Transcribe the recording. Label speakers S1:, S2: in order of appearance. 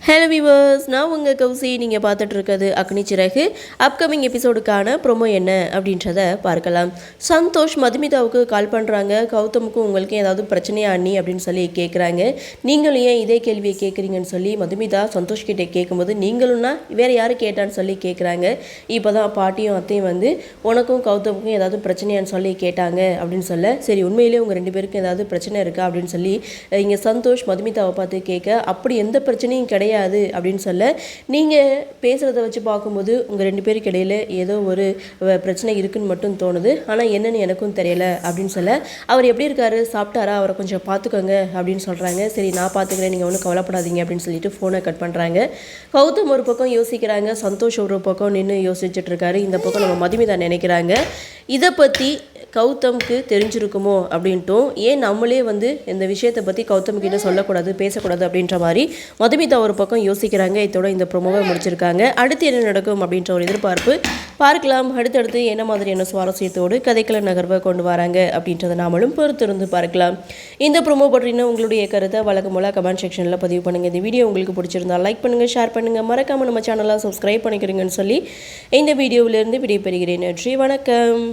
S1: Hello viewers, நான் உங்கள் கௌசி. நீங்கள் பார்த்துட்டு இருக்கிறது அக்னி சிறகு. அப்கமிங் எபிசோடுக்கான ப்ரோமோ என்ன அப்படின்றத பார்க்கலாம். சந்தோஷ் மதுமிதாவுக்கு கால் பண்ணுறாங்க. கௌதமுக்கும் உங்களுக்கும் ஏதாவது பிரச்சனையா அண்ணி அப்படின்னு சொல்லி கேட்குறாங்க. நீங்களும் ஏன் இதே கேள்வியை கேட்குறீங்கன்னு சொல்லி மதுமிதா சந்தோஷ் கிட்டே கேட்கும்போது, நீங்களும்னா வேறு யார் கேட்டான்னு சொல்லி கேட்குறாங்க. இப்போ தான் பாட்டியும் அத்தையும் வந்து உனக்கும் கௌதமுக்கும் ஏதாவது பிரச்சனையான்னு சொல்லி கேட்டாங்க அப்படின்னு சொல்ல, சரி உண்மையிலே உங்கள் ரெண்டு பேருக்கும் ஏதாவது பிரச்சனை இருக்கா அப்படின்னு சொல்லி இங்கே சந்தோஷ் மதுமிதாவை பார்த்து கேட்க, அப்படி எந்த பிரச்சனையும் கிடையாது அப்படின்னு சொல்ல, நீங்கள் பேசுகிறத வச்சு பார்க்கும்போது உங்கள் ரெண்டு பேருக்கு இடையில ஏதோ ஒரு பிரச்சனை இருக்குன்னு மட்டும் தோணுது, ஆனால் என்னன்னு எனக்கும் தெரியல அப்படின்னு சொல்ல, அவர் எப்படி இருக்காரு, சாப்பிட்டாரா, அவரை கொஞ்சம் பார்த்துக்கோங்க அப்படின்னு சொல்கிறாங்க. சரி நான் பார்த்துக்கிறேன், நீங்கள் ஒன்றும் கவலைப்படாதீங்க அப்படின்னு சொல்லிட்டு ஃபோனை கட் பண்ணுறாங்க. கௌதம் ஒரு பக்கம் யோசிக்கிறாங்க, சந்தோஷ் ஒரு பக்கம் நின்று யோசிச்சுட்டு இருக்காரு. இந்த பக்கம் நம்ம மதுமிதா நினைக்கிறாங்க, இதை பற்றி கௌதம்க்கு தெரிஞ்சிருக்குமோ அப்படின்ட்டும், ஏன் நம்மளே வந்து இந்த விஷயத்தை பற்றி கௌதம் கிட்ட சொல்லக்கூடாது, பேசக்கூடாது அப்படின்ற மாதிரி மதுமிதா ஒரு பக்கம் யோசிக்கிறாங்க. இதோட இந்த ப்ரோமோவை முடிச்சிருக்காங்க. அடுத்து என்ன நடக்கும் அப்படின்ற ஒரு எதிர்பார்ப்பு பார்க்கலாம். அடுத்தடுத்து என்ன மாதிரியான சுவாரஸ்யத்தோடு கதைக்கள நகர்வை கொண்டு வராங்க அப்படின்றத நாமளும் பொறுத்திருந்து பார்க்கலாம். இந்த ப்ரோமோ பற்றின உங்களுடைய கருத்தை வழக்கம் போல கமெண்ட் செக்ஷனில் பதிவு பண்ணுங்கள். இந்த வீடியோ உங்களுக்கு பிடிச்சிருந்தா லைக் பண்ணுங்கள், ஷேர் பண்ணுங்கள், மறக்காமல் நம்ம சேனலை சப்ஸ்கிரைப் பண்ணிக்கிறீங்கன்னு சொல்லி இந்த வீடியோவிலேருந்து விடைபெறுகிறேன். நன்றி, வணக்கம்.